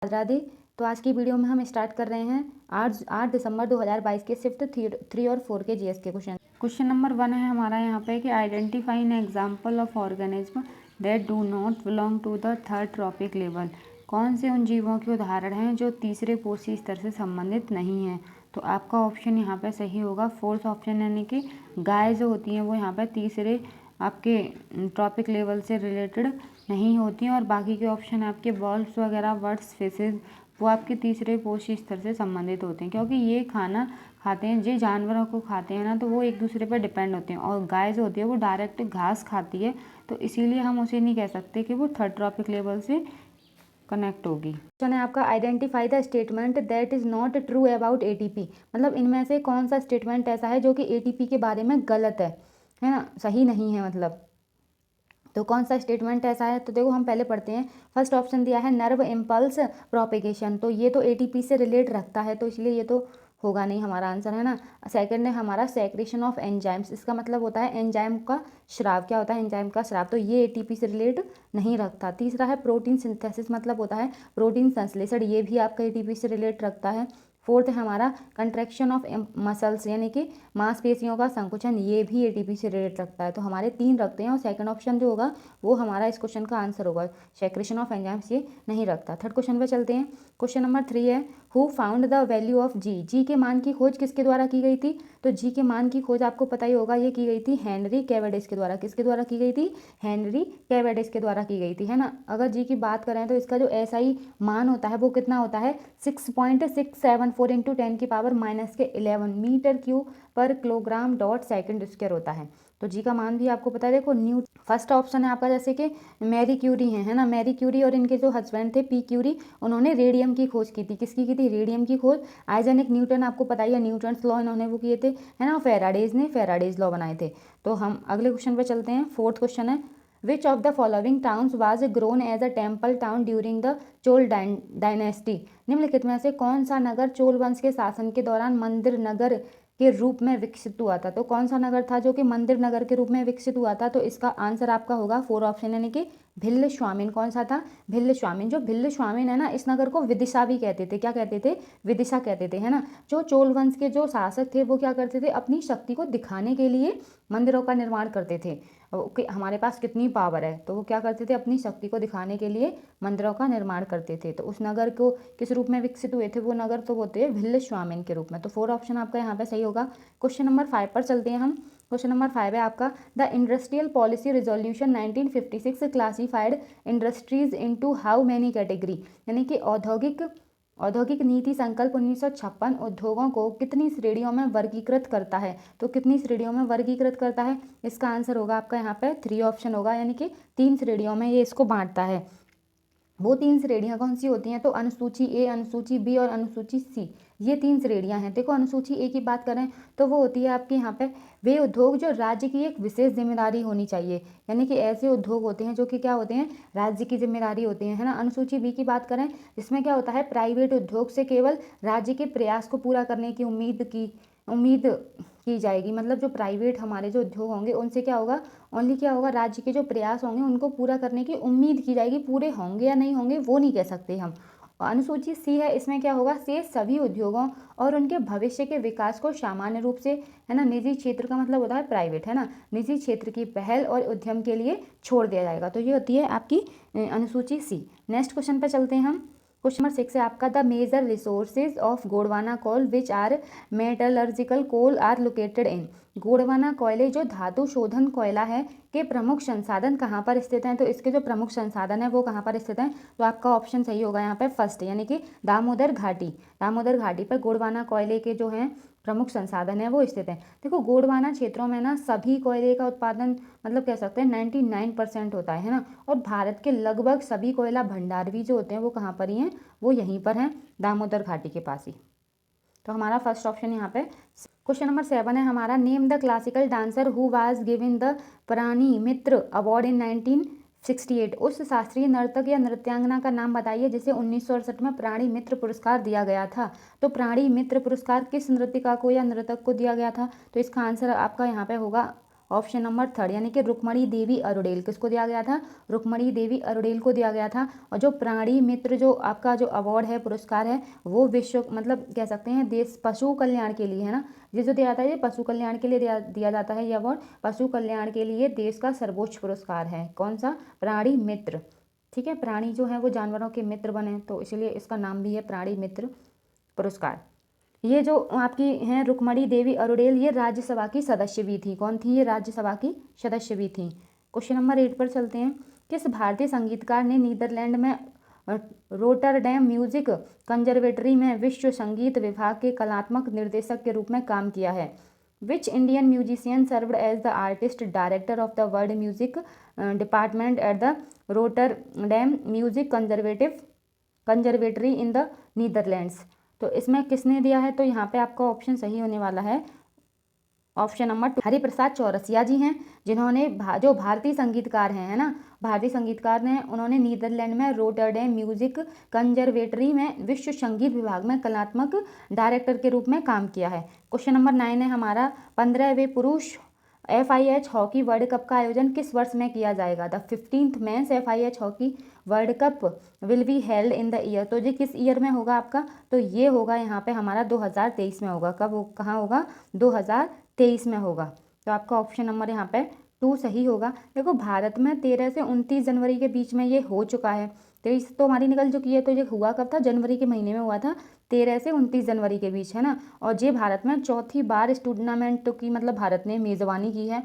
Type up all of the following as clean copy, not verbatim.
राधे। तो आज की वीडियो में हम स्टार्ट कर रहे हैं 8 दिसंबर 2022 के शिफ्ट 3 और 4 के जीएस के क्वेश्चन नंबर 1 है हमारा यहाँ पे कि identify an example of organism that do not belong to the third trophic level. कौन से उन जीवों के उदाहरण हैं जो तीसरे पोषी स्तर से संबंधित नहीं हैं। तो आपका ऑप्शन यहाँ पे सही होगा फोर्थ ऑप्शन, यानी कि गाय जो होती हैं वो यहाँ पे तीसरे आपके ट्रॉपिक लेवल से रिलेटेड नहीं होती हैं, और बाकी के ऑप्शन आपके बॉल्स वगैरह, बर्ड्स, फिशेज वो आपके तीसरे पोषी स्तर से संबंधित होते हैं, क्योंकि ये खाना खाते हैं, जो जानवरों को खाते हैं ना, तो वो एक दूसरे पर डिपेंड होते हैं। और गाय जो होती है वो डायरेक्ट घास खाती है, तो इसीलिए हम उसे नहीं कह सकते कि वो थर्ड ट्रॉपिक लेवल से कनेक्ट होगी। क्वेश्चन है आपका identify the statement that is not true about ATP. मतलब इनमें से कौन सा स्टेटमेंट ऐसा है जो कि एटीपी के बारे में गलत है ना, सही नहीं है। मतलब तो कौन सा स्टेटमेंट ऐसा है, तो देखो हम पहले पढ़ते हैं। फर्स्ट ऑप्शन दिया है नर्व इम्पल्स प्रोपेगेशन, तो ये तो एटीपी से रिलेट रखता है, तो इसलिए ये तो होगा नहीं हमारा आंसर, है ना। सेकंड है हमारा सेक्रेशन ऑफ एंजाइम्स, इसका मतलब होता है एंजाइम का स्राव। क्या होता है एंजाइम का स्राव, तो ये एटीपी से रिलेट नहीं रखता। तीसरा है प्रोटीन सिंथेसिस, मतलब होता है प्रोटीन संश्लेषण, ये भी आपका एटीपी से रिलेट रखता है। फोर्थ है हमारा कंट्रैक्शन ऑफ मसल्स, यानी कि मांसपेशियों का संकुचन, ये भी एटीपी से रिलेट रखता है। तो हमारे 3 रखते हैं, और सेकंड ऑप्शन जो होगा वो हमारा इस क्वेश्चन का आंसर होगा। सेक्रेशन ऑफ एंजाइम्स ये नहीं रखता। थर्ड क्वेश्चन पे चलते हैं। क्वेश्चन नंबर 3 है who found the value of G. G के मान की खोज किसके द्वारा की गई थी, तो जी के मान की खोज आपको पता ही होगा, ये की गई थी हेनरी कैवेंडिश के द्वारा। किसके द्वारा की गई थी, हेनरी कैवेंडिश के द्वारा की गई थी, है ना। अगर जी की बात करें तो इसका जो एसआई मान होता है वो कितना होता है 6.674 इंटू 10⁻⁻11 मीटर क्यूब पर किलोग्राम डॉट सेकंड स्क्वायर होता है। तो जी का मान भी आपको पता है। देखो न्यू फर्स्ट ऑप्शन है आपका, जैसे कि मैरी क्यूरी है ना। मैरी क्यूरी और इनके जो हस्बैंड थे पी क्यूरी, उन्होंने रेडियम की खोज की थी। किसकी की थी, रेडियम की खोज। आइजैक न्यूटन आपको पता ही है, न्यूटन्स लॉ इन्होंने वो किए थे, है ना। फेराडेज ने फेराडेज लॉ बनाए थे। तो हम अगले क्वेश्चन पर चलते हैं। फोर्थ क्वेश्चन है which of the following towns was grown as a temple town during the Chola dynasty. निम्नलिखित में से कौन सा नगर चोल वंश के शासन के दौरान मंदिर नगर के रूप में विकसित हुआ था। तो कौन सा नगर था जो कि मंदिर नगर के रूप में विकसित हुआ था, तो इसका आंसर आपका होगा 4 ऑप्शन, यानी कि भिल्ल स्वामिन। कौन सा था, भिल्ल स्वामिन। जो भिल्ल स्वामिन है ना, इस नगर को विदिशा भी कहते थे। क्या कहते थे, विदिशा कहते थे, है ना। जो चोल वंश के जो शासक थे वो क्या करते थे, अपनी शक्ति को दिखाने के लिए मंदिरों का निर्माण करते थे कि हमारे पास कितनी पावर है। तो वो क्या करते थे, अपनी शक्ति को दिखाने के लिए मंदिरों का निर्माण करते थे। तो उस नगर को किस रूप में विकसित हुए थे वो नगर, तो होते हैं भिल्ल स्वामिन के रूप में। तो 4 ऑप्शन आपका यहाँ पे सही होगा। क्वेश्चन नंबर 5 पर चलते हैं हम। क्वेश्चन नंबर 5 है आपका the industrial policy resolution 1956 classified industries into how many category. यानी कि औद्योगिक नीति संकल्प 1956 उद्योगों को कितनी श्रेणियों में वर्गीकृत करता है। तो कितनी श्रेणियों में वर्गीकृत करता है, इसका आंसर होगा आपका यहाँ पे 3 ऑप्शन होगा, यानी कि 3 श्रेणियों में ये इसको बांटता है। वो 3 श्रेणियां कौन सी होती हैं, तो अनुसूची ए, अनुसूची बी और अनुसूची सी, ये 3 श्रेणियां हैं। देखो अनुसूची ए की बात करें तो वो होती है आपके यहाँ पे वे उद्योग जो राज्य की एक विशेष जिम्मेदारी होनी चाहिए, यानी कि ऐसे उद्योग होते हैं जो कि क्या होते हैं, राज्य की जिम्मेदारी होती है ना। अनुसूची बी की बात करें, इसमें क्या होता है, प्राइवेट उद्योग से केवल राज्य के प्रयास को पूरा करने की उम्मीद की जाएगी। मतलब जो प्राइवेट हमारे जो उद्योग होंगे उनसे क्या होगा, ओनली क्या होगा, राज्य के जो प्रयास होंगे उनको पूरा करने की उम्मीद की जाएगी। पूरे होंगे या नहीं होंगे वो नहीं कह सकते हम। अनुसूची सी है, इसमें क्या होगा, से सभी उद्योगों और उनके भविष्य के विकास को सामान्य रूप से, है ना, निजी क्षेत्र का मतलब होता है प्राइवेट, है ना, निजी क्षेत्र की पहल और उद्यम के लिए छोड़ दिया जाएगा। तो ये होती है आपकी अनुसूची सी। नेक्स्ट क्वेश्चन पर चलते हैं हम। क्वेश्चन नंबर 6 है आपका the major resources of Gondwana coal which are metallurgical coal are located in. Gondwana कोयले जो धातु शोधन कोयला है के प्रमुख संसाधन कहाँ पर स्थित हैं। तो इसके जो प्रमुख संसाधन है वो कहाँ पर स्थित हैं, तो आपका ऑप्शन सही होगा यहाँ पे फर्स्ट, यानी कि दामोदर घाटी। दामोदर घाटी पर गोंडवाना कोयले के जो हैं प्रमुख संसाधन है वो स्थित है। देखो गोंडवाना क्षेत्रों में ना सभी कोयले का उत्पादन मतलब कह सकते हैं 99% होता है ना। और भारत के लगभग सभी कोयला भंडार भी जो होते हैं वो कहाँ पर ही हैं, वो यहीं पर हैं, दामोदर घाटी के पास ही। तो हमारा फर्स्ट ऑप्शन यहाँ पे। क्वेश्चन नंबर 7 है हमारा name the classical dancer who was given the प्राणी मित्र अवार्ड इन 1968। उस शास्त्रीय नर्तक या नृत्यांगना का नाम बताइए जिसे 1968 में प्राणी मित्र पुरस्कार दिया गया था। तो प्राणी मित्र पुरस्कार किस नृत्यिका को या नर्तक को दिया गया था, तो इसका आंसर आपका यहाँ पे होगा ऑप्शन नंबर 3 यानी कि रुक्मणी देवी अरोड़ेल किसको दिया गया था, रुक्मणी देवी अरोड़ेल को दिया गया था। और जो प्राणी मित्र जो आपका जो अवार्ड है, पुरस्कार है, वो विश्व मतलब कह सकते हैं देश पशु कल्याण के लिए है ना, ये जो दिया जाता है ये पशु कल्याण के लिए दिया जाता है। ये अवार्ड पशु कल्याण के लिए देश का सर्वोच्च पुरस्कार है। कौन सा, प्राणी मित्र। ठीक है, प्राणी जो है वो जानवरों के मित्र बने, तो इसलिए इसका नाम भी है प्राणी मित्र पुरस्कार। ये जो आपकी हैं रुक्मणी देवी अरोड़ेल, ये राज्यसभा की सदस्य भी थी। कौन थी, ये राज्यसभा की सदस्य भी थी। क्वेश्चन नंबर 8 पर चलते हैं। किस भारतीय संगीतकार ने नीदरलैंड में रोटरडैम म्यूजिक कंजर्वेटरी में विश्व संगीत विभाग के कलात्मक निर्देशक के रूप में काम किया है। Which Indian musician served as the artist director of the world music department at the Rotterdam music conservatory in the Netherlands. तो इसमें किसने दिया है, तो यहाँ पे आपका ऑप्शन सही होने वाला है ऑप्शन नंबर 2, हरिप्रसाद चौरसिया जी हैं, जिन्होंने जो भारतीय संगीतकार हैं है ना, भारतीय संगीतकार ने उन्होंने नीदरलैंड में रोटरडैम म्यूजिक कंजर्वेटरी में विश्व संगीत विभाग में कलात्मक डायरेक्टर के रूप में काम किया है। क्वेश्चन नंबर 9 है हमारा, 15वें पुरुष FIH हॉकी वर्ल्ड कप का आयोजन किस वर्ष में किया जाएगा। The 15th men's FIH hockey world cup will be held in the year. तो ये किस ईयर में होगा आपका, तो ये होगा यहाँ पे हमारा 2023 में होगा। कब कहाँ होगा, 2023 में होगा। तो आपका ऑप्शन नंबर यहाँ पे 2 सही होगा। देखो भारत में 13 से 29 जनवरी के बीच में ये हो चुका है। 23 तो हमारी निकल चुकी है, तो ये हुआ कब था, जनवरी के महीने में हुआ था, 13 से 29 जनवरी के बीच है ना। और ये भारत में चौथी बार इस टूर्नामेंट की मतलब भारत ने मेज़बानी की है,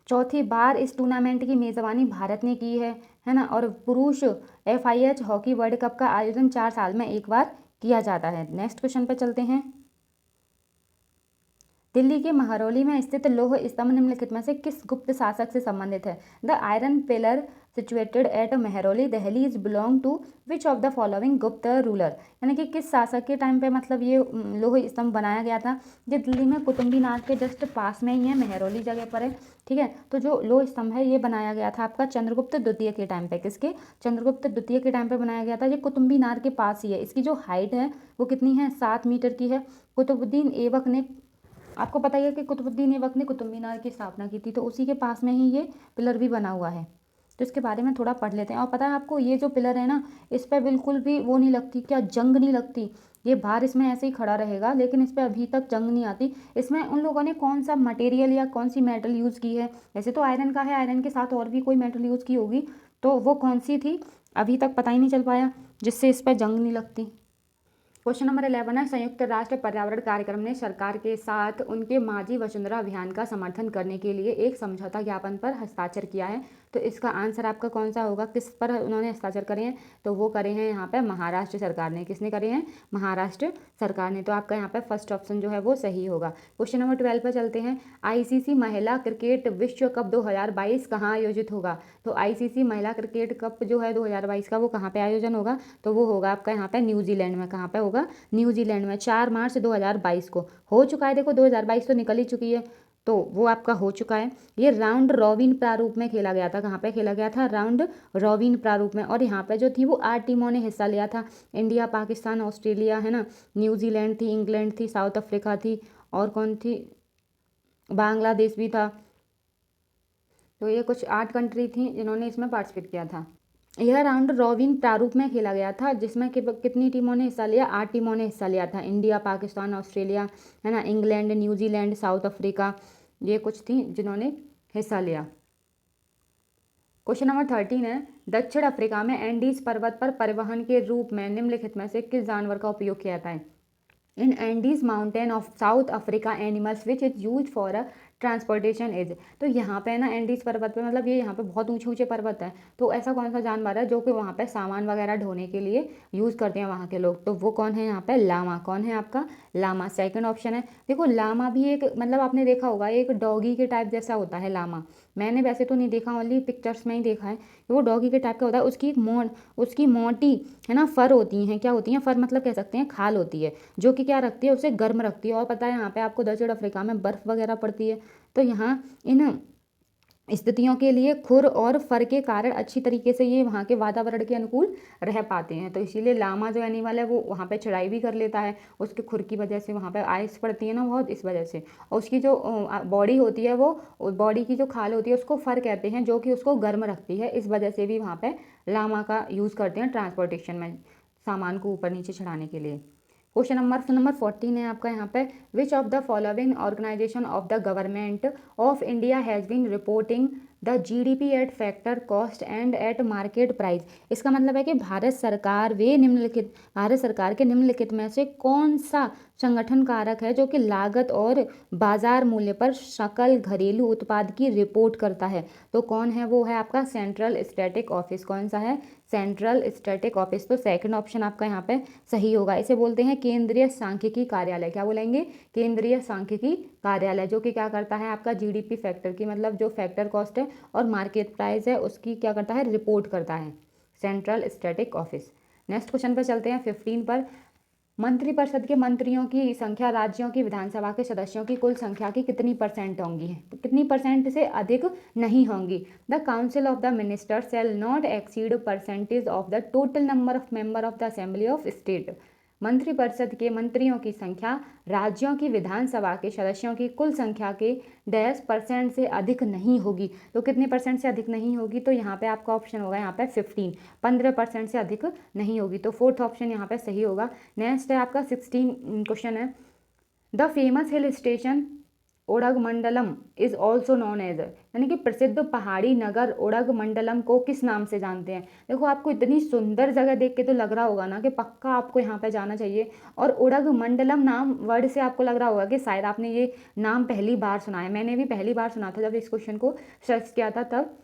चौथी बार इस टूर्नामेंट की मेज़बानी भारत ने की है ना। और पुरुष FIH हॉकी वर्ल्ड कप का आयोजन 4 साल में एक बार किया जाता है। नेक्स्ट क्वेश्चन पे चलते हैं। दिल्ली के महरौली में स्थित लौह स्तंभ निम्नलिखित में से किस गुप्त शासक से संबंधित है। The iron pillar situated at Mehrauli Delhi is belong to which of the following Gupta ruler. यानी कि किस शासक के टाइम पे मतलब ये लौह स्तंभ बनाया गया था। ये दिल्ली में कुतुबमीनार के जस्ट पास में ही है, महरौली जगह पर है। ठीक है, तो जो लौह स्तंभ है ये बनाया गया था आपका चंद्रगुप्त द्वितीय के टाइम पे। किसके, चंद्रगुप्त द्वितीय के टाइम पे बनाया गया था। ये कुतुबमीनार के पास ही है। इसकी जो हाइट है वो कितनी है, 7 मीटर की है। कुतुबुद्दीन ऐबक ने, आपको पता ही है कि कुतुबुद्दीन ऐबक ने कुतुब मीनार की स्थापना की थी, तो उसी के पास में ही ये पिलर भी बना हुआ है। तो इसके बारे में थोड़ा पढ़ लेते हैं। और पता है आपको, ये जो पिलर है ना, इस पर बिल्कुल भी वो नहीं लगती, क्या जंग नहीं लगती। ये बाहर इसमें ऐसे ही खड़ा रहेगा, लेकिन इस पर अभी तक जंग नहीं आती। इसमें उन लोगों ने कौन सा मटेरियल या कौन सी मेटल यूज़ की है, वैसे तो आयरन का है, आयरन के साथ और भी कोई मेटल यूज़ की होगी, तो वो कौन सी थी अभी तक पता ही नहीं चल पाया, जिससे इस पर जंग नहीं लगती। क्वेश्चन नंबर 11 है, संयुक्त राष्ट्र पर्यावरण कार्यक्रम ने सरकार के साथ उनके माझी वसुंधरा अभियान का समर्थन करने के लिए एक समझौता ज्ञापन पर हस्ताक्षर किया है। तो इसका आंसर आपका कौन सा होगा, किस पर उन्होंने हस्ताक्षर करे हैं, तो वो करे हैं यहाँ पे महाराष्ट्र सरकार ने। किसने करे हैं, महाराष्ट्र सरकार ने। तो आपका यहाँ पे फर्स्ट ऑप्शन जो है वो सही होगा। क्वेश्चन नंबर 12 पर चलते हैं। ICC महिला क्रिकेट विश्व कप 2022 कहाँ आयोजित होगा। तो ICC महिला क्रिकेट कप जो है 2022 का, वो कहाँ पे आयोजन होगा, तो वो होगा आपका यहाँ पे न्यूजीलैंड में। कहाँ पे होगा, न्यूजीलैंड में। 4 मार्च 2022 को हो चुका है। देखो 2022 तो निकल ही चुकी है, तो वो आपका हो चुका है। ये राउंड रॉबिन प्रारूप में खेला गया था। कहाँ पे खेला गया था, राउंड रॉबिन प्रारूप में। और यहाँ पे जो थी वो 8 टीमों ने हिस्सा लिया था। इंडिया, पाकिस्तान, ऑस्ट्रेलिया है ना, न्यूजीलैंड थी, इंग्लैंड थी, साउथ अफ्रीका थी, और कौन थी, बांग्लादेश भी था। तो ये कुछ 8 कंट्री थी जिन्होंने इसमें पार्टिसिपेट किया था। यह राउंड रॉबिन प्रारूप में खेला गया था, जिसमें कितनी टीमों ने हिस्सा लिया, 8 टीमों ने हिस्सा लिया था। इंडिया, पाकिस्तान, ऑस्ट्रेलिया है ना, इंग्लैंड, न्यूजीलैंड, साउथ अफ्रीका, ये कुछ थी जिन्होंने हिस्सा लिया। क्वेश्चन नंबर 13 है, दक्षिण अफ्रीका में एंडीज पर्वत पर परिवहन के रूप में निम्नलिखित में से किस जानवर का उपयोग किया जाता है। In Andes mountain of South Africa animals which is use for a transportation is. तो यहाँ पे ना एंडीज पर्वत पे मतलब ये यहाँ पे बहुत ऊंचे ऊंचे पर्वत है, तो ऐसा कौन सा जानवर है जो कि वहाँ पे सामान वगैरह ढोने के लिए यूज़ करते हैं वहाँ के लोग, तो वो कौन है यहाँ पे, लामा। कौन है आपका, लामा। सेकंड ऑप्शन है। देखो लामा भी एक मतलब आपने देखा होगा, एक डॉगी के टाइप जैसा होता है लामा। मैंने वैसे तो नहीं देखा, ओनली पिक्चर्स में ही देखा है। वो डॉगी के टाइप का होता है। उसकी एक उसकी मोटी है ना फर होती हैं, क्या होती हैं, फर मतलब कह सकते हैं खाल होती है, जो कि क्या रखती है, उसे गर्म रखती है। और पता है यहाँ पे आपको दक्षिण अफ्रीका में बर्फ़ वगैरह पड़ती है, तो यहाँ इन स्थितियों के लिए खुर और फर के कारण अच्छी तरीके से ये वहाँ के वातावरण के अनुकूल रह पाते हैं। तो इसीलिए लामा जो एनिमल है वो वहाँ पे चढ़ाई भी कर लेता है, उसके खुर की वजह से। वहाँ पे आइस पड़ती है ना बहुत, इस वजह से। और उसकी जो बॉडी होती है, वो बॉडी की जो खाल होती है उसको फर कहते हैं, जो कि उसको गर्म रखती है। इस वजह से भी वहाँ पे लामा का यूज़ करते हैं ट्रांसपोर्टेशन में, सामान को ऊपर नीचे चढ़ाने के लिए। क्वेश्चन नंबर 14 है आपका यहाँ पे, which of the following organisation of the government of India has been reporting the GDP at factor cost and at market price. इसका मतलब है कि भारत सरकार के निम्नलिखित में से कौन सा संगठन कारक है जो कि लागत और बाजार मूल्य पर सकल घरेलू उत्पाद की रिपोर्ट करता है। तो कौन है, वो है आपका सेंट्रल स्टैटिक ऑफिस। कौन सा है, सेंट्रल स्टैटिक ऑफिस। तो सेकंड ऑप्शन आपका यहाँ पे सही होगा। इसे बोलते हैं केंद्रीय सांख्यिकी कार्यालय। क्या बोलेंगे, केंद्रीय सांख्यिकी कार्यालय, जो कि क्या करता है आपका जीडीपी फैक्टर की, मतलब जो फैक्टर कॉस्ट है और मार्केट प्राइस है उसकी क्या करता है, रिपोर्ट करता है, central static office. Next question पर चलते हैं 15 पर। मंत्रिपरिषद के मंत्रियों की संख्या राज्यों की विधानसभा के सदस्यों की कुल संख्या की कितनी परसेंट होंगी, कितनी परसेंट से अधिक नहीं होंगी। The council of the ministers shall not exceed percentage of the total number of member of the assembly of state. मंत्रिपरिषद के मंत्रियों की संख्या राज्यों की विधानसभा के सदस्यों की कुल संख्या के 10% से अधिक नहीं होगी। तो कितने परसेंट से अधिक नहीं होगी, तो यहाँ पे आपका ऑप्शन होगा यहाँ पे 15% से अधिक नहीं होगी। तो फोर्थ ऑप्शन यहाँ पे सही होगा। नेक्स्ट है आपका 16 क्वेश्चन है, the famous hill station Udhagamandalam is also known as, यानी कि प्रसिद्ध पहाड़ी नगर ओडगमंडलम को किस नाम से जानते हैं। देखो आपको इतनी सुंदर जगह देख के तो लग रहा होगा ना कि पक्का आपको यहाँ पे जाना चाहिए। और ओडगमंडलम नाम वर्ड से आपको लग रहा होगा कि शायद आपने ये नाम पहली बार सुना है। मैंने भी पहली बार सुना था जब इस क्वेश्चन को सर्च किया था तब।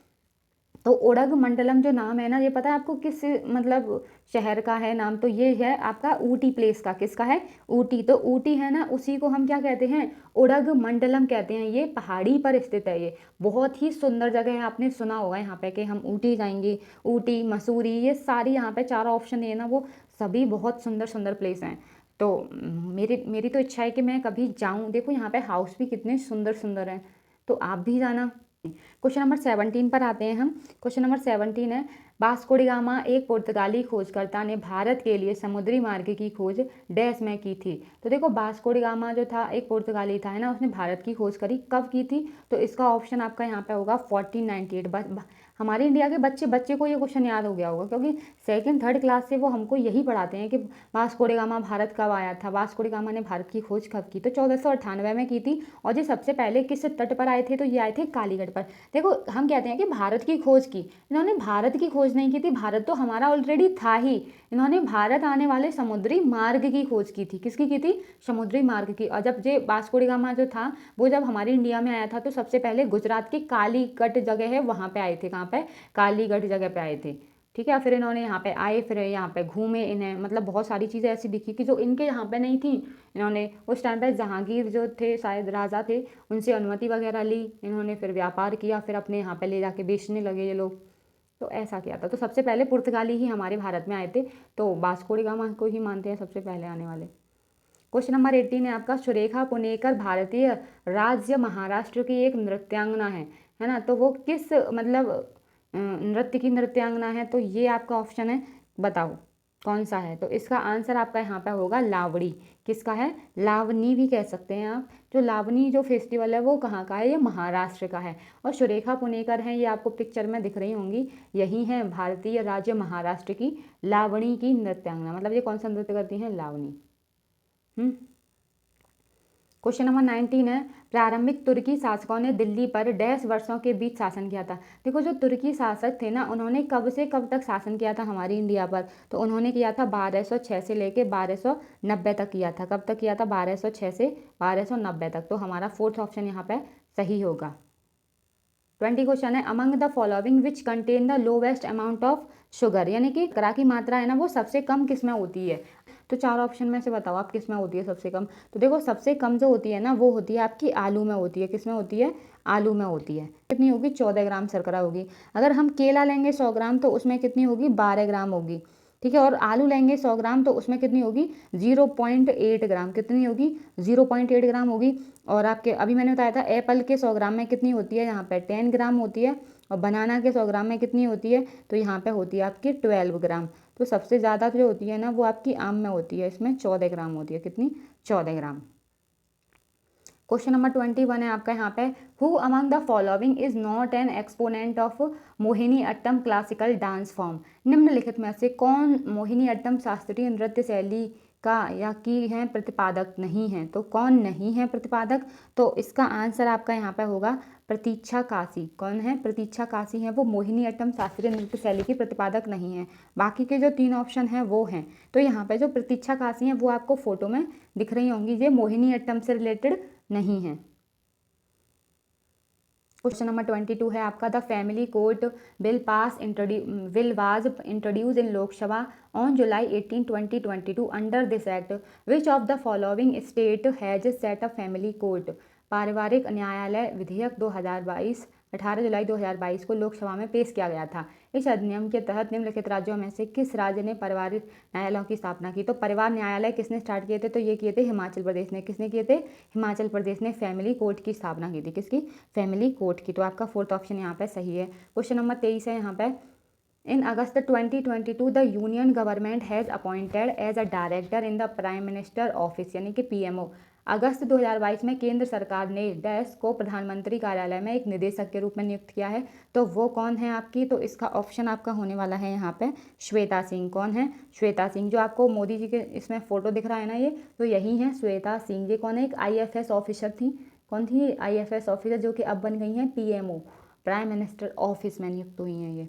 तो ओडगमंडलम जो नाम है ना, ये पता है आपको किस मतलब शहर का है नाम, तो ये है आपका ऊटी प्लेस का। किसका है, ऊटी। तो ऊटी है ना, उसी को हम क्या कहते हैं, ओडगमंडलम कहते हैं। ये पहाड़ी पर स्थित है, ये बहुत ही सुंदर जगह है। आपने सुना होगा यहाँ पे कि हम ऊटी जाएंगे, ऊटी, मसूरी, ये सारी यहाँ पे चारों ऑप्शन है ना, वो सभी बहुत सुंदर सुंदर प्लेस हैं। तो मेरी तो इच्छा है कि मैं कभी जाऊँ। देखो यहाँ पे हाउस भी कितने सुंदर सुंदर हैं, तो आप भी जाना। क्वेश्चन नंबर 17 पर आते हैं हम। क्वेश्चन नंबर 17 है, वास्को डी गामा एक पुर्तगाली खोजकर्ता ने भारत के लिए समुद्री मार्ग की खोज डैश में की थी। तो देखो वास्को डी गामा जो था एक पुर्तगाली था, है ना, उसने भारत की खोज करी। कब की थी, तो इसका ऑप्शन आपका यहाँ पे होगा 1498। हमारे इंडिया के बच्चे को ये क्वेश्चन याद हो गया होगा, क्योंकि सेकंड थर्ड क्लास से वो हमको यही पढ़ाते हैं कि वास्को डी गामा भारत कब आया था, वास्को डी गामा ने भारत की खोज कब की। तो 1498 में की थी। और ये सबसे पहले किस तट पर आए थे, तो ये आए थे कालीगढ़ पर। देखो हम कहते हैं कि भारत की खोज की, इन्होंने भारत की खोज नहीं की थी, भारत तो हमारा ऑलरेडी था ही। इन्होंने भारत आने वाले समुद्री मार्ग की खोज की थी। किसकी की थी, समुद्री मार्ग की। और जब ये वास्को डी गामा जो था वो जब हमारे इंडिया में आया था, तो सबसे पहले गुजरात की कालीगढ़ जगह है वहाँ पे आए थे। कहाँ पे, कालीगढ़ जगह पे आए थे। ठीक है, फिर इन्होंने यहाँ पे आए, फिर यहाँ पे घूमे, इन्हें मतलब बहुत सारी चीज़ें ऐसी दिखी कि जो इनके यहाँ पे नहीं थी। इन्होंने उस टाइम पे जहांगीर जो थे, शायद राजा थे, उनसे अनुमति वगैरह ली इन्होंने, फिर व्यापार किया, फिर अपने यहाँ पे ले जाके बेचने लगे ये लोग। तो ऐसा किया था। तो सबसे पहले पुर्तगाली ही हमारे भारत में आए थे, तो वास्को डी गामा को ही मानते हैं सबसे पहले आने वाले। क्वेश्चन नंबर 18 है आपका, सुरेखा पुनेकर भारतीय राज्य महाराष्ट्र की एक नृत्यांगना है ना। तो वो किस मतलब नृत्य की नृत्यांगना है, तो ये आपका ऑप्शन है, बताओ कौन सा है। तो इसका आंसर आपका यहाँ पे होगा लावड़ी। किसका है, लावनी भी कह सकते हैं आप। जो लावनी जो फेस्टिवल है वो कहाँ का है, ये महाराष्ट्र का है। और सुरेखा पुनेकर हैं, ये आपको पिक्चर में दिख रही होंगी, यही हैं भारतीय राज्य महाराष्ट्र की लावणी की नृत्यांगना। मतलब ये कौन सा नृत्य करती हैं, लावनी। क्वेश्चन नंबर 19 है, प्रारंभिक तुर्की शासकों ने दिल्ली पर डैश वर्षों के बीच शासन किया था। देखो जो तुर्की शासक थे ना, उन्होंने कब से कब तक शासन किया था हमारी इंडिया पर, तो उन्होंने किया था 1206 से लेके 1290 तक किया था। कब तक किया था, 1206 से 1290 तक। तो हमारा फोर्थ ऑप्शन यहाँ पे सही होगा। 20 क्वेश्चन है, among the following which contain the lowest amount of sugar, यानी कि शर्करा की मात्रा है ना वो सबसे कम किस में होती है। तो चार ऑप्शन में से बताओ आप किस में होती है सबसे कम। तो देखो सबसे कम जो होती है ना वो होती है आपकी आलू में होती है। किस में होती है, आलू में होती है। कितनी होगी, 14 ग्राम शर्करा होगी। अगर हम केला लेंगे 100 ग्राम, तो उसमें कितनी होगी, 12 ग्राम होगी। ठीक है। और आलू लेंगे 100 ग्राम तो उसमें कितनी होगी 0.8 ग्राम, कितनी होगी 0.8 ग्राम होगी। और आपके अभी मैंने बताया था एप्पल के 100 ग्राम में कितनी होती है, यहाँ पे 10 ग्राम होती है। और बनाना के 100 ग्राम में कितनी होती है, तो यहाँ पे होती है आपकी 12 ग्राम। तो सबसे ज़्यादा जो होती है ना वो आपकी आम में होती है, इसमें 14 ग्राम होती है, कितनी 14 ग्राम। क्वेश्चन नंबर 21 है आपका यहाँ पे, who among the following is not an exponent of Mohiniyattam classical dance form. निम्नलिखित में से कौन मोहिनी अट्टम शास्त्रीय नृत्य शैली का या की है प्रतिपादक नहीं है, तो कौन नहीं है प्रतिपादक, तो इसका आंसर आपका यहाँ पे होगा प्रतीक्षा काशी। कौन है, प्रतीक्षा काशी है वो मोहिनी अट्टम शास्त्रीय नृत्य शैली की प्रतिपादक नहीं है। बाकी के जो 3 ऑप्शन हैं वो हैं। तो यहाँ पे जो प्रतीक्षा काशी है वो आपको फोटो में दिख रही होंगी, ये मोहिनी अट्टम से रिलेटेड नहीं है। क्वेश्चन नंबर 22 है आपका, the family court bill was introduce in Lok Sabha on July 18 2022 under this act which of the following state has set a family court. पारिवारिक न्यायालय विधेयक 2022 18 जुलाई 2022 को लोकसभा में पेश किया गया था। इस अधिनियम के तहत निम्नलिखित राज्यों में से किस राज्य ने पारिवारिक न्यायालयों की स्थापना की। तो परिवार न्यायालय किसने स्टार्ट किए थे, तो ये किए थे हिमाचल प्रदेश ने। किसने किए थे, हिमाचल प्रदेश ने फैमिली कोर्ट की स्थापना की थी। किसकी, फैमिली कोर्ट की। तो आपका 4th ऑप्शन यहाँ पे सही है। क्वेश्चन नंबर 23 है यहाँ पे, in August 2022 the union government has appointed as a director in the prime minister office, यानी कि पीएमओ। अगस्त 2022 में केंद्र सरकार ने डैश को प्रधानमंत्री कार्यालय में एक निदेशक के रूप में नियुक्त किया है, तो वो कौन है आपकी, तो इसका ऑप्शन आपका होने वाला है यहाँ पे श्वेता सिंह। कौन है, श्वेता सिंह। जो आपको मोदी जी के इसमें फोटो दिख रहा है ना ये, तो यही है श्वेता सिंह। ये कौन है, एक IFS ऑफिसर थी। कौन थी, IFS ऑफिसर, जो कि अब बन गई हैं PMO, प्राइम मिनिस्टर ऑफिस में नियुक्त हुई हैं ये।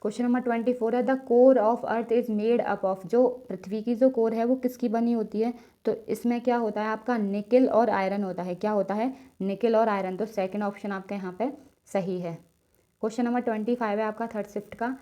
क्वेश्चन नंबर 24 है, the core of earth is made up of. जो पृथ्वी की जो कोर है वो किसकी बनी होती है, तो इसमें क्या होता है आपका निकेल और आयरन होता है। क्या होता है, निकेल और आयरन। तो सेकंड ऑप्शन आपका यहाँ पे सही है। क्वेश्चन नंबर 25 है आपका थर्ड शिफ्ट का,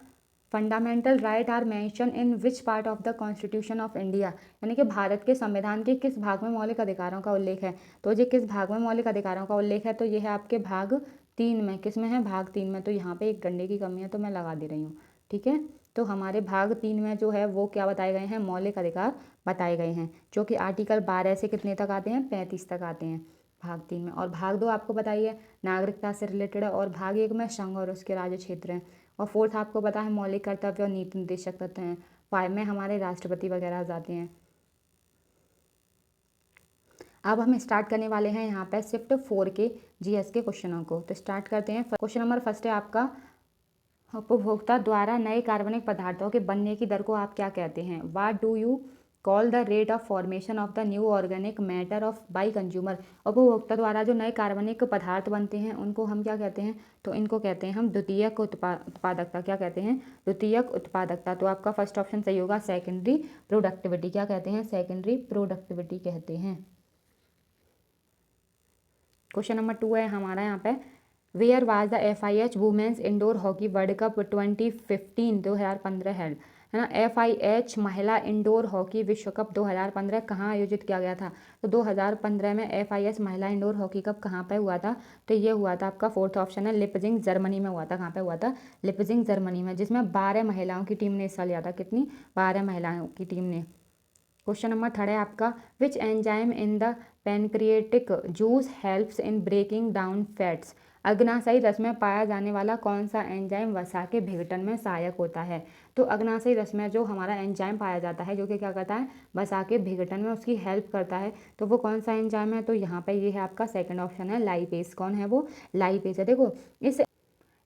fundamental right are mention in which part of the constitution of India, यानी कि भारत के संविधान के किस भाग में मौलिक अधिकारों का उल्लेख है। तो ये किस भाग में मौलिक अधिकारों का उल्लेख है, तो ये है आपके भाग 3 में। किस में है, भाग 3 में। तो यहाँ पे एक डंडे की कमी है तो मैं लगा दे रही हूँ, ठीक है। तो हमारे भाग 3 में जो है वो क्या बताए गए हैं, मौलिक अधिकार बताए गए हैं, जो कि आर्टिकल 12 से कितने तक आते हैं, 35 तक आते हैं भाग 3 में। और भाग 2 आपको बताइए नागरिकता से रिलेटेड है, और भाग 1 में संघ और उसके राज्य क्षेत्र हैं। और 4th आपको पता है मौलिक कर्तव्य और नीति निर्देशक तत्व हैं। 5 में हमारे राष्ट्रपति वगैरह आ जाते हैं। अब हम स्टार्ट करने वाले हैं यहाँ पे शिफ्ट 4 के GS के क्वेश्चनों को। तो स्टार्ट करते हैं। क्वेश्चन नंबर फर्स्ट है आपका, उपभोक्ता द्वारा नए कार्बनिक पदार्थों के बनने की दर को आप क्या कहते हैं। What do you call the rate of formation of the new organic matter of by consumer. उपभोक्ता द्वारा जो नए कार्बनिक पदार्थ बनते हैं उनको हम क्या कहते हैं, तो इनको कहते हैं हम द्वितीयक उत्पादकता। क्या कहते हैं, द्वितीयक उत्पादकता। तो आपका फर्स्ट ऑप्शन सही होगा, सेकेंडरी प्रोडक्टिविटी। क्या कहते हैं, सेकेंडरी प्रोडक्टिविटी कहते हैं। क्वेश्चन नंबर 2 है हमारा यहाँ पे, where was the FIH women's indoor hockey world cup 2015 2015 held, है ना। FIH महिला इंडोर हॉकी विश्व कप 2015 कहाँ आयोजित किया गया था। तो 2015 में FIH महिला इंडोर हॉकी कप कहाँ पे हुआ था, तो ये हुआ था आपका 4th ऑप्शन है लिपजिंग जर्मनी में हुआ था। कहाँ पे हुआ था, लिपजिंग जर्मनी में, जिसमें 12 महिलाओं की टीम ने हिस्सा लिया था। कितनी, 12 महिलाओं की टीम ने। क्वेश्चन नंबर 3 है आपका, which enzyme in the pancreatic juice helps in breaking down fats. अग्नाशयी रस में पाया जाने वाला कौन सा एंजाइम वसा के विघटन में सहायक होता है। तो अग्नाशयी रस में जो हमारा एंजाइम पाया जाता है जो कि क्या करता है, वसा के विघटन में उसकी हेल्प करता है, तो वो कौन सा एंजाइम है, तो यहाँ पे ये है आपका सेकंड ऑप्शन है लाइपेज। कौन है वो, लाइपेज है। देखो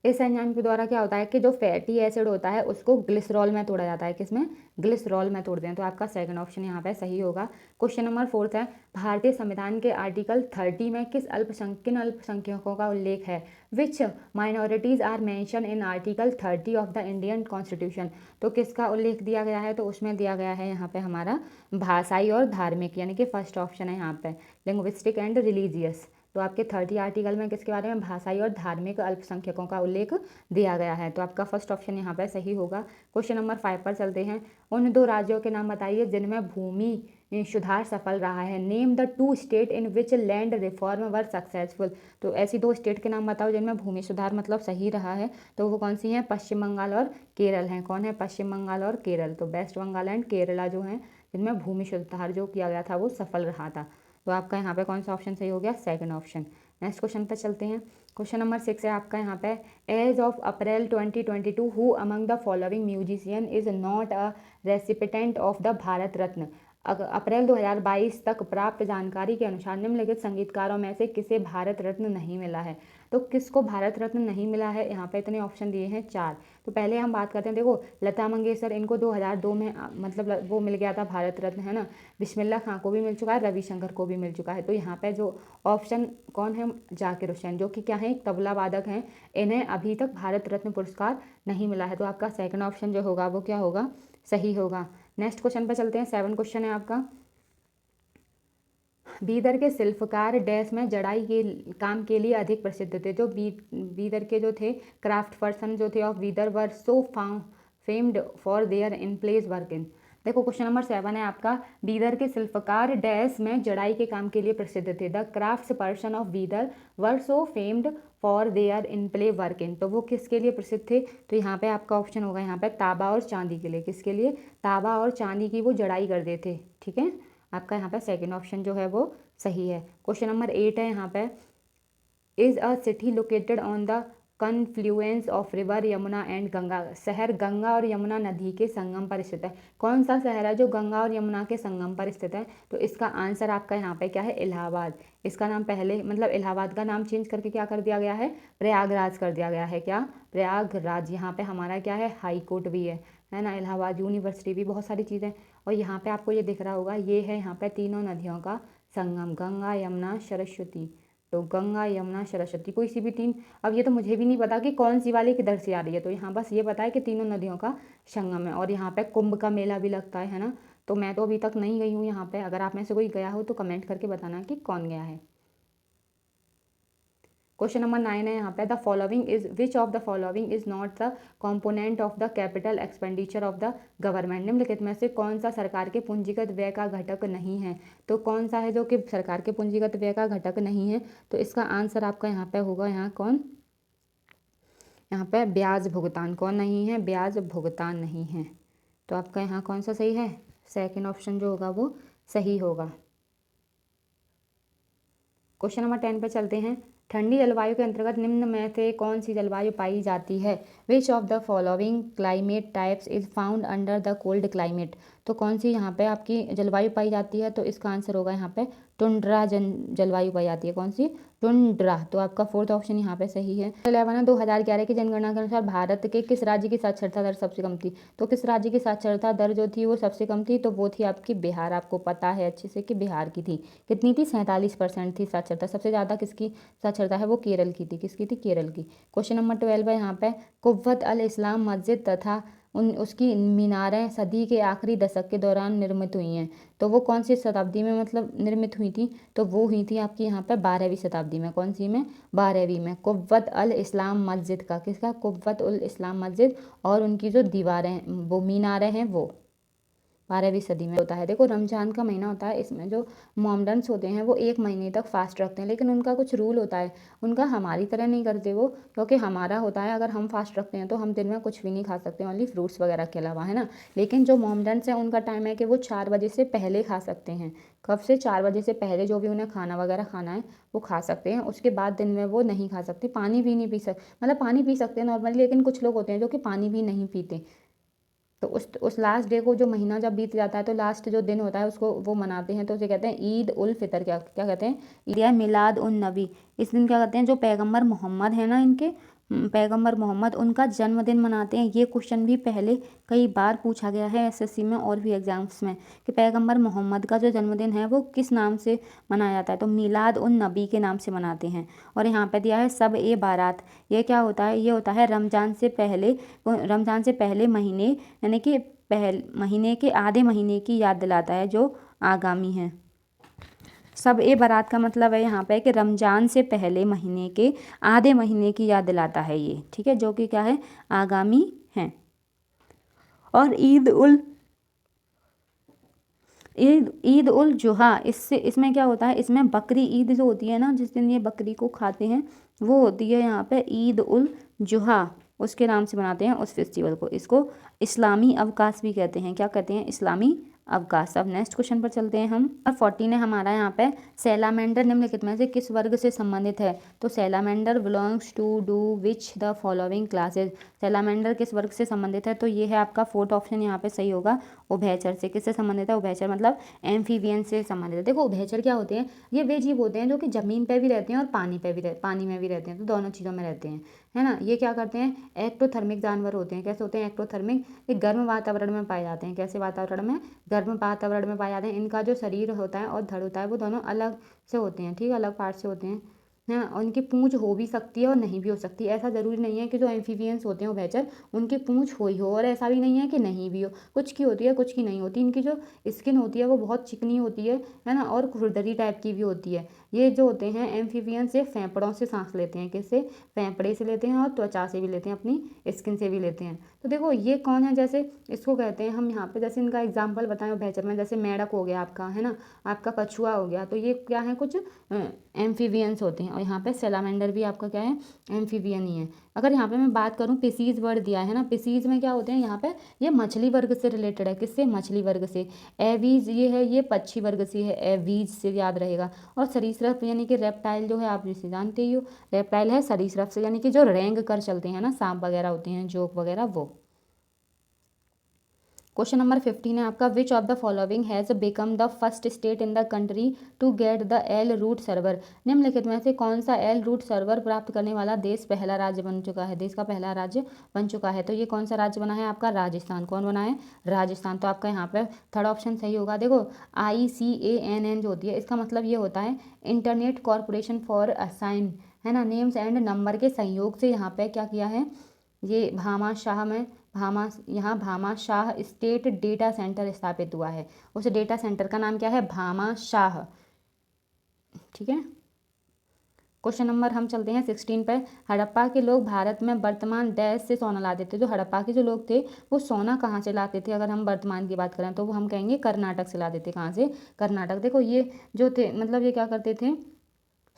इस एंजाइम के द्वारा क्या होता है कि जो फैटी एसिड होता है उसको ग्लिसरॉल में तोड़ा जाता है। किसमें, ग्लिसरॉल में तोड़ते हैं। तो आपका सेकंड ऑप्शन यहाँ पे सही होगा। क्वेश्चन नंबर 4 है, भारतीय संविधान के आर्टिकल 30 में किन अल्पसंख्यकों का उल्लेख है। Which minorities are mention in article 30 of the Indian constitution. तो किसका उल्लेख दिया गया है, तो उसमें दिया गया है यहाँ पे हमारा भाषाई और धार्मिक, यानी कि फर्स्ट ऑप्शन है यहाँ पे लिंग्विस्टिक एंड रिलीजियस। तो आपके 30 आर्टिकल में किसके बारे में, भाषाई और धार्मिक अल्पसंख्यकों का उल्लेख दिया गया है। तो आपका फर्स्ट ऑप्शन यहाँ पे सही होगा। क्वेश्चन नंबर 5 पर चलते हैं, उन 2 राज्यों के नाम बताइए जिनमें भूमि सुधार सफल रहा है। Name the 2 state in which land reform were successful. तो ऐसी 2 स्टेट के नाम बताओ जिनमें भूमि सुधार मतलब सही रहा है। तो वो कौन सी हैं? पश्चिम बंगाल और केरल हैं। कौन है? पश्चिम बंगाल और केरल। तो वेस्ट बंगाल एंड केरला जो हैं जिनमें भूमि सुधार जो किया गया था वो सफल रहा था। तो आपका यहाँ पे कौन सा ऑप्शन सही हो गया? Second option. नेक्स्ट क्वेश्चन पर चलते हैं। क्वेश्चन नंबर 6 है आपका यहाँ पे, as of April 2022 who among the following musician is not a recipient of the Bharat Ratna. अप्रैल 2022 तक प्राप्त जानकारी के अनुसार निम्नलिखित संगीतकारों में से किसे भारत रत्न नहीं मिला है। तो किसको भारत रत्न नहीं मिला है? यहाँ पे इतने ऑप्शन दिए हैं 4। तो पहले हम बात करते हैं, देखो लता मंगेशकर, इनको 2002 में मतलब वो मिल गया था भारत रत्न, है ना। बिस्मिल्लाह खां को भी मिल चुका है, रविशंकर को भी मिल चुका है। तो यहाँ पे जो ऑप्शन कौन है? जाकिर हुसैन, जो कि क्या है? एक तबला वादक हैं। इन्हें अभी तक भारत रत्न पुरस्कार नहीं मिला है। तो आपका सेकंड ऑप्शन जो होगा वो क्या होगा? सही होगा। नेक्स्ट क्वेश्चन पर चलते हैं। 7 क्वेश्चन है आपका, बीदर के शिल्पकार डैश में जड़ाई के काम के लिए अधिक प्रसिद्ध थे। जो बीदर के जो थे क्राफ्ट पर्सन जो थे of Bidar were so famed for their in place work in. देखो क्वेश्चन नंबर 7 है आपका, बीदर के शिल्पकार डैश में जड़ाई के काम के लिए प्रसिद्ध थे। The craft person of Bidar were so famed for their in play work in. तो वो किसके लिए प्रसिद्ध थे? तो यहाँ पे आपका ऑप्शन होगा यहाँ पे तांबा और चांदी के लिए। किसके लिए? तांबा और चांदी की वो जड़ाई करते थे। ठीक है, आपका यहाँ पे सेकंड ऑप्शन जो है वो सही है। क्वेश्चन नंबर 8 है यहाँ पे, is a city located on the confluence of river Yamuna and Ganga. शहर गंगा और यमुना नदी के संगम पर स्थित है। कौन सा शहर है जो गंगा और यमुना के संगम पर स्थित है? तो इसका आंसर आपका यहाँ पे क्या है? इलाहाबाद। इसका नाम पहले मतलब इलाहाबाद का नाम चेंज करके क्या कर दिया गया है? प्रयागराज कर दिया गया है। क्या? प्रयागराज। यहाँ पे हमारा क्या है? हाई कोर्ट भी है ना। इलाहाबाद यूनिवर्सिटी भी, बहुत सारी चीज़ें। और यहाँ पे आपको ये दिख रहा होगा, ये है यहाँ पे तीनों नदियों का संगम, गंगा यमुना सरस्वती। तो गंगा यमुना सरस्वती, कोई सी भी 3। अब ये तो मुझे भी नहीं पता कि कौन सी वाली किधर से आ रही है। तो यहाँ बस ये पता है कि तीनों नदियों का संगम है। और यहाँ पे कुंभ का मेला भी लगता है ना। तो मैं तो अभी तक नहीं गई हूँ यहाँ पे। अगर आप में से कोई गया हो तो कमेंट करके बताना कि कौन गया है। क्वेश्चन नंबर 9 है यहाँ पे, the following is which of the following is not the component of the capital expenditure of the government. निम्नलिखित में से कौन सा सरकार के पूंजीगत व्यय का घटक नहीं है? तो कौन सा है जो कि सरकार के पूंजीगत व्यय का घटक नहीं है? तो इसका आंसर आपका यहाँ पे होगा, यहाँ कौन? यहाँ पे ब्याज भुगतान। कौन नहीं है? ब्याज भुगतान नहीं है। तो आपका यहाँ कौन सा सही है? सेकेंड ऑप्शन जो होगा वो सही होगा। क्वेश्चन नंबर 10 पे चलते हैं। ठंडी जलवायु के अंतर्गत निम्न में से कौन सी जलवायु पाई जाती है? Which of the following climate types is found under the cold climate. तो कौन सी यहाँ पे आपकी जलवायु पाई जाती है? तो इसका आंसर होगा यहाँ पे टुंड्रा जलवायु पाई जाती है। कौन सी? टुंड्रा। तो आपका फोर्थ ऑप्शन यहाँ पे सही है। 11 2011 की जनगणना के अनुसार भारत के किस राज्य की साक्षरता दर सबसे कम थी? तो किस राज्य की साक्षरता दर जो थी वो सबसे कम थी? तो वो थी आपकी बिहार। आपको पता है अच्छे से कि बिहार की थी। कितनी थी? 47% थी साक्षरता। सबसे ज़्यादा किसकी साक्षरता है? वो केरल की थी। किसकी थी? केरल की। क्वेश्चन नंबर 12 है यहाँ पे, कुव्वत अल इस्लाम मस्जिद तथा उसकी मीनारें सदी के आखिरी दशक के दौरान निर्मित हुई हैं। तो वो कौन सी शताब्दी में मतलब निर्मित हुई थी? तो वो हुई थी आपकी यहाँ पे 12वीं शताब्दी में। कौन सी में? 12वीं में। कुव्वत अल इस्लाम मस्जिद का, किसका? कुव्वत उल इस्लाम मस्जिद। और उनकी जो दीवारें वो मीनारें हैं वो 12वीं सदी में होता है। देखो रमजान का महीना होता है, इसमें जो मोमडन्स होते हैं वो 1 महीने तक फास्ट रखते हैं, लेकिन उनका कुछ रूल होता है। उनका हमारी तरह नहीं करते वो, क्योंकि हमारा होता है अगर हम फास्ट रखते हैं तो हम दिन में कुछ भी नहीं खा सकते, ओनली फ्रूट्स वगैरह के अलावा, है ना। लेकिन जो मोमडन्स हैं उनका टाइम है कि वो 4 बजे से पहले खा सकते हैं। कब से? 4 बजे से पहले जो भी उन्हें खाना वगैरह खाना है वो खा सकते हैं। उसके बाद दिन में वो नहीं खा सकते। पानी भी नहीं पी मतलब पानी पी सकते हैं नॉर्मली, लेकिन कुछ लोग होते हैं जो कि पानी भी नहीं पीते। तो उस लास्ट डे को, जो महीना जब बीत जाता है तो लास्ट जो दिन होता है उसको वो मनाते हैं। तो उसे कहते हैं ईद उल फितर। क्या क्या कहते हैं? ईद या मिलाद उन नबी। इस दिन क्या कहते हैं? जो पैगंबर मोहम्मद है ना, इनके पैगंबर मोहम्मद, उनका जन्मदिन मनाते हैं। ये क्वेश्चन भी पहले कई बार पूछा गया है एसएससी में और भी एग्जाम्स में, कि पैगंबर मोहम्मद का जो जन्मदिन है वो किस नाम से मनाया जाता है? तो मिलाद उन नबी के नाम से मनाते हैं। और यहाँ पे दिया है सब ए बारात। ये क्या होता है? ये होता है रमजान से पहले महीने, यानी कि महीने के आधे महीने की याद दिलाता है जो आगामी है। सब ए बारात का मतलब है यहाँ पे कि रमजान से पहले महीने के आधे महीने की याद दिलाता है ये, ठीक है, जो कि क्या है? आगामी है। और ईद ईद उल जुहा, इससे इसमें क्या होता है, इसमें बकरी ईद जो होती है ना, जिस दिन ये बकरी को खाते हैं, वो होती है यहाँ पे ईद उल जुहा, उसके नाम से मनाते हैं उस फेस्टिवल को। इसको इस्लामी अवकाश भी कहते हैं। क्या कहते हैं? इस्लामी अवकाश। अब नेक्स्ट क्वेश्चन पर चलते हैं हम। और 14 है हमारा यहाँ पे, सैलामेंडर निम्नलिखित में से किस वर्ग से संबंधित है? तो salamander belongs to do which the following classes. Salamander किस वर्ग से संबंधित है? तो ये है आपका फोर्थ ऑप्शन यहाँ पे सही होगा, उभयचर से। किससे संबंधित है? उभयचर मतलब एम्फीबियन से संबंधित है। देखो उभयचर क्या होते हैं, ये वे जीव होते हैं जो कि जमीन पे भी रहते हैं और पानी में भी रहते हैं, तो दोनों चीज़ों में रहते हैं, है ना। ये क्या करते हैं? एक्टोथर्मिक जानवर होते हैं। कैसे होते हैं? एक्टोथर्मिक। ये गर्म वातावरण में पाए जाते हैं। कैसे वातावरण में? गर्म वातावरण में पाए जाते हैं। इनका जो शरीर होता है और धड़ होता है वो दोनों अलग से होते हैं, ठीक है, अलग पार्ट से होते हैं, है ना। और इनकी पूंछ हो भी सकती है और नहीं भी हो सकती। ऐसा ज़रूरी नहीं है कि जो एम्फीबियंस होते हैं उभयचर, उनकी पूंछ हो ही हो, और ऐसा भी नहीं है कि नहीं भी हो। कुछ की होती है, कुछ की नहीं होती। इनकी जो स्किन होती है वो बहुत चिकनी होती है ना, और खुरदरी टाइप की भी होती है। ये जो होते हैं एम्फीबियंस, ये फेफड़ों से सांस लेते हैं। किससे? फेफड़े से लेते हैं और त्वचा से भी लेते हैं, अपनी स्किन से भी लेते हैं। तो देखो ये कौन है, जैसे इसको कहते हैं हम यहाँ पे, जैसे इनका एग्जाम्पल बताएं उभयचर में, जैसे मेंढक हो गया आपका, है ना, आपका कछुआ हो गया, तो ये क्या है? कुछ एम्फीबियंस होते हैं। और यहाँ पे सैलामेंडर भी आपका क्या है? एम्फीबियन ही है। अगर यहाँ पे मैं बात करूँ, पिसीज वर्ड दिया है ना, पिसीज में क्या होते हैं यहाँ पे? ये मछली वर्ग से रिलेटेड है। किससे? मछली वर्ग से। एवीज ये है, ये पक्षी वर्ग से है, एवीज से याद रहेगा। और सरीसृप यानी कि रेप्टाइल जो है, आप जिसे जानते ही हो, रेप्टाइल है सरीसृप से, यानी कि जो रेंग कर चलते हैं ना, सांप वगैरह होते हैं, जोक वगैरह, वो। क्वेश्चन नंबर 15 है आपका, which of the following has become the first state in the country to get the L root server. निम्नलिखित में से कौन सा एल रूट सर्वर प्राप्त करने वाला देश पहला राज्य बन चुका है? देश का पहला राज्य बन चुका है। तो ये कौन सा राज्य बना है आपका? राजस्थान। कौन बना है? राजस्थान। तो आपका यहाँ पे थर्ड ऑप्शन सही होगा। देखो ICANN जो होती है, इसका मतलब ये होता है इंटरनेट कॉरपोरेशन फॉर असाइन, है ना, नेम्स एंड नंबर के संयोग से यहाँ पे क्या किया है, ये भामाशाह में यहाँ भामाशाह स्टेट डेटा सेंटर स्थापित हुआ है। उस डेटा सेंटर का नाम क्या है? भामाशाह, ठीक है। क्वेश्चन नंबर हम चलते हैं 16 पे। हड़प्पा के लोग भारत में वर्तमान डैश से सोना लाते थे। जो हड़प्पा के जो लोग थे वो सोना कहाँ से लाते थे? अगर हम वर्तमान की बात करें तो वो हम कहेंगे कर्नाटक से लाते थे। कहाँ से? कर्नाटक। देखो ये जो थे, मतलब ये क्या करते थे?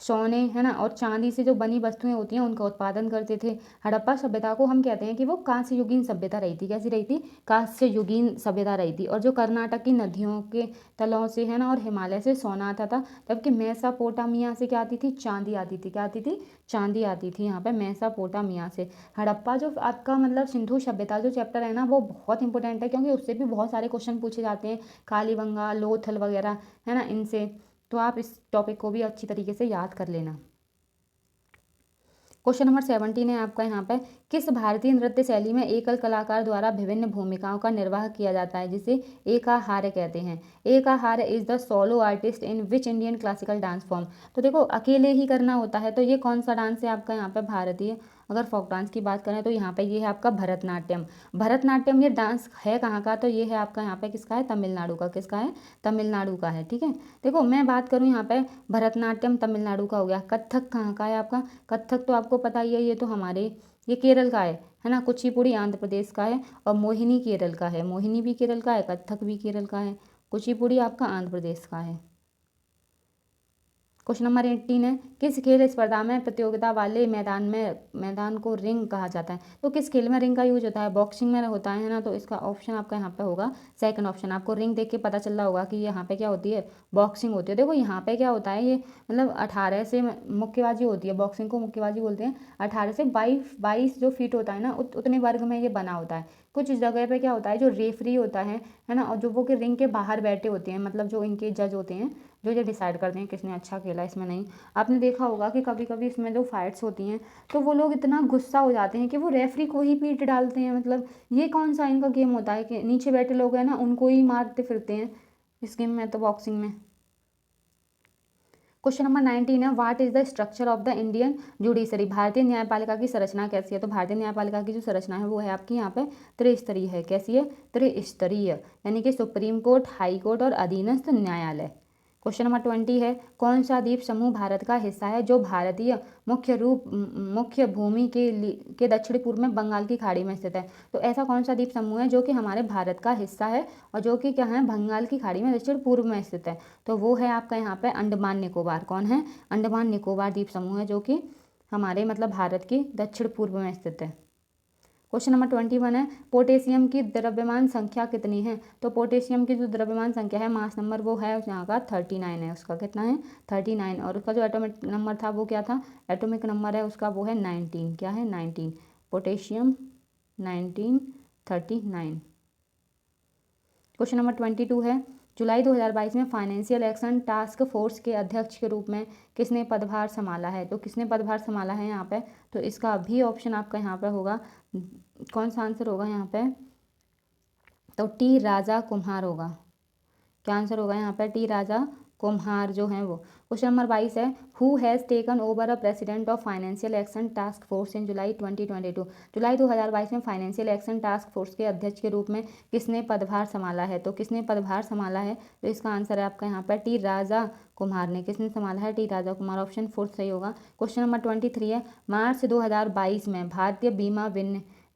सोने, है ना, और चांदी से जो बनी वस्तुएं होती हैं उनका उत्पादन करते थे। हड़प्पा सभ्यता को हम कहते हैं कि वो कांस्य युगीन सभ्यता रही थी। कैसी रही थी? कांस्य युगीन सभ्यता रही थी। और जो कर्नाटक की नदियों के तलों से, है ना, और हिमालय से सोना आता था। जबकि मेसोपोटामिया से क्या आती थी? चांदी आती थी। क्या आती थी? चांदी आती थी यहाँ पे मेसोपोटामिया से। हड़प्पा जो आपका मतलब सिंधु सभ्यता जो चैप्टर है ना, वो बहुत इंपॉर्टेंट है, क्योंकि उससे भी बहुत सारे क्वेश्चन पूछे जाते हैं, कालीबंगा, लोथल वगैरह, है ना, इनसे। तो आप इस टॉपिक को भी अच्छी तरीके से याद कर लेना। क्वेश्चन नंबर 17 है आपका यहाँ पे, किस भारतीय नृत्य शैली में एकल कलाकार द्वारा विभिन्न भूमिकाओं का निर्वाह किया जाता है, जिसे एकाहार्य कहते हैं? Ekaharya is the solo artist in which Indian classical dance form. तो देखो अकेले ही करना होता है, तो ये कौन सा डांस है आपका यहाँ पे? भारतीय। अगर फोक डांस की बात करें तो यहाँ पे ये है आपका भरतनाट्यम। भरतनाट्यम ये डांस है कहाँ का? तो ये है आपका यहाँ पे किसका है? तमिलनाडु का। किसका है? तमिलनाडु का है, ठीक है। देखो मैं बात करूँ यहाँ पे, भरतनाट्यम तमिलनाडु का हो गया। कथक कहाँ का है आपका? कथक तो आपको पता ही है, ये तो हमारे, ये केरल का है ना। कुचिपुड़ी आंध्र प्रदेश का है, और मोहिनी केरल का है। मोहिनी भी केरल का है, कथक भी केरल का है, कुचिपुड़ी आपका आंध्र प्रदेश का है। क्वेश्चन नंबर 18 है, किस खेल स्पर्धा में प्रतियोगिता वाले मैदान को रिंग कहा जाता है? तो किस खेल में रिंग का यूज होता है? बॉक्सिंग में होता है ना। तो इसका ऑप्शन आपका यहाँ पे होगा सेकंड ऑप्शन। आपको रिंग देख के पता चल रहा होगा कि यहाँ पे क्या होती है? बॉक्सिंग होती है। देखो यहाँ पे क्या होता है, ये मतलब 18 से मुक्केबाजी होती है, बॉक्सिंग को मुक्केबाजी बोलते हैं। 18 से 22 जो फीट होता है ना, उतने वर्ग में ये बना होता है। कुछ जगह पे क्या होता है, जो रेफरी होता है ना, और जो वो के रिंग के बाहर बैठे होते हैं, मतलब जो इनके जज होते हैं, जो ये डिसाइड करते हैं किसने अच्छा खेला इसमें नहीं। आपने देखा होगा कि कभी कभी इसमें जो फाइट्स होती हैं तो वो लोग इतना गुस्सा हो जाते हैं कि वो रेफरी को ही पीट डालते हैं। मतलब ये कौन सा इनका गेम होता है कि नीचे बैठे लोग हैं ना, उनको ही मारते फिरते हैं इस गेम में, तो बॉक्सिंग में। क्वेश्चन नंबर 19 है, what is the structure of the Indian judiciary. भारतीय न्यायपालिका की संरचना कैसी है? तो भारतीय न्यायपालिका की जो संरचना है वो है आपकी यहाँ पे त्रिस्तरीय है। कैसी है? त्रिस्तरीय, यानी कि सुप्रीम कोर्ट, हाई कोर्ट और अधीनस्थ न्यायालय। क्वेश्चन नंबर 20 है, कौन सा द्वीप समूह भारत का हिस्सा है जो भारतीय मुख्य भूमि के दक्षिण पूर्व में बंगाल की खाड़ी में स्थित है। तो ऐसा कौन सा द्वीप समूह है जो कि हमारे भारत का हिस्सा है और जो कि क्या है, बंगाल की खाड़ी में दक्षिण पूर्व में स्थित है। तो वो है आपका यहाँ पे अंडमान निकोबार। कौन है? अंडमान निकोबार द्वीप समूह है जो कि हमारे मतलब भारत की दक्षिण पूर्व में स्थित है। क्वेश्चन नंबर 21 है, पोटेशियम की द्रव्यमान संख्या कितनी है? तो पोटेशियम की जो द्रव्यमान संख्या है, मास नंबर, वो है यहाँ का 39 है। उसका कितना है? 39। और उसका जो एटॉमिक नंबर था वो क्या था? एटॉमिक नंबर है उसका वो है 19। क्या है? 19। पोटेशियम 1939। क्वेश्चन नंबर 22 है, जुलाई 2022 में फाइनेंशियल एक्शन टास्क फोर्स के अध्यक्ष के रूप में किसने पदभार संभाला है? तो किसने पदभार संभाला है यहाँ पे? तो इसका भी ऑप्शन आपका यहाँ पे होगा, कौन सा आंसर होगा यहाँ पे? तो टी राजा कुम्हार होगा। क्या आंसर होगा यहाँ पे? टी राजा कुम्हार जो है वो। क्वेश्चन नंबर 22 है, who has taken over a president of Financial Action Task Force in July 2022? जुलाई 2022 में फाइनेंशियल एक्शन टास्क फोर्स के अध्यक्ष के रूप में किसने पदभार संभाला है? तो किसने पदभार संभाला है? तो इसका आंसर है आपका यहाँ पर टी राजा कुमार ने। किसने संभाला है? टी राजा कुमार। ऑप्शन 4 सही होगा। क्वेश्चन नंबर 23 है, मार्च 2022 में भारतीय बीमा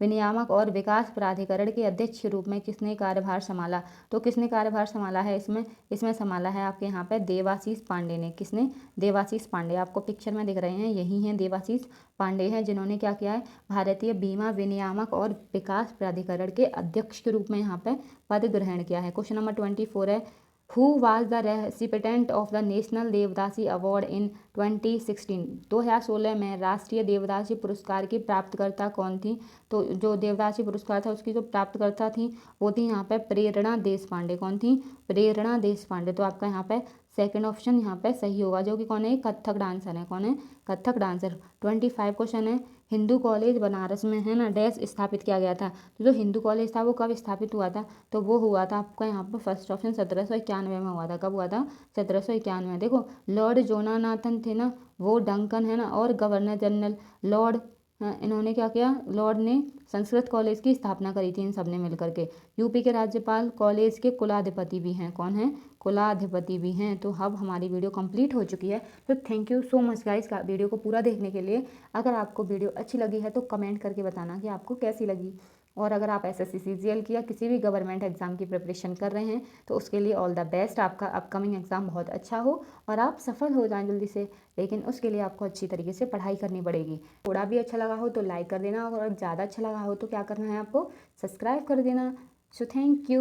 विनियामक और विकास प्राधिकरण के अध्यक्ष के रूप में किसने कार्यभार संभाला? तो किसने कार्यभार संभाला है इसमें संभाला है आपके यहाँ पे देवाशीष पांडे ने। किसने? देवाशीष पांडे। आपको पिक्चर में दिख रहे हैं, यही हैं देवाशीष पांडे हैं, जिन्होंने क्या किया है, भारतीय बीमा विनियामक और विकास प्राधिकरण के अध्यक्ष के रूप में यहाँ पे पद ग्रहण किया है। क्वेश्चन नंबर 24 है, who was the recipient of the national Devadasi award in 2016? 2016 में राष्ट्रीय देवदासी पुरस्कार की प्राप्तकर्ता कौन थी? तो जो देवदासी पुरस्कार था उसकी जो प्राप्तकर्ता थी वो थी यहाँ पे प्रेरणा देशपांडे। कौन थी? प्रेरणा देशपांडे। तो आपका यहाँ पे सेकंड ऑप्शन यहाँ पे सही होगा, जो कि कौन है? कथक डांसर है। कौन है? कथक डांसर। 25 क्वेश्चन है, हिंदू कॉलेज बनारस में है ना डैश स्थापित किया गया था? तो जो हिंदू कॉलेज था वो कब स्थापित हुआ था? तो वो हुआ था आपका यहाँ पर फर्स्ट ऑप्शन 1791 में हुआ था। कब हुआ था? 1791। देखो लॉर्ड जोनानाथन थे ना, वो डंकन है ना, और गवर्नर जनरल लॉर्ड, इन्होंने क्या किया, लॉर्ड ने संस्कृत कॉलेज की स्थापना करी थी इन सब ने मिलकर के। यूपी के राज्यपाल कॉलेज के कुलाधिपति भी हैं। कौन है? कुलाधिपति भी हैं। तो अब हमारी वीडियो कंप्लीट हो चुकी है। तो thank you so much guys का वीडियो को पूरा देखने के लिए। अगर आपको वीडियो अच्छी लगी है तो कमेंट करके बताना कि आपको कैसी लगी। और अगर आप एसएससी सीजीएल की या किसी भी गवर्नमेंट एग्जाम की प्रिपरेशन कर रहे हैं तो उसके लिए ऑल द बेस्ट। आपका अपकमिंग एग्जाम बहुत अच्छा हो और आप सफल हो जाएं जल्दी से, लेकिन उसके लिए आपको अच्छी तरीके से पढ़ाई करनी पड़ेगी। थोड़ा भी अच्छा लगा हो तो लाइक कर देना, और ज़्यादा अच्छा लगा हो तो क्या करना है आपको? सब्सक्राइब कर देना। So thank you.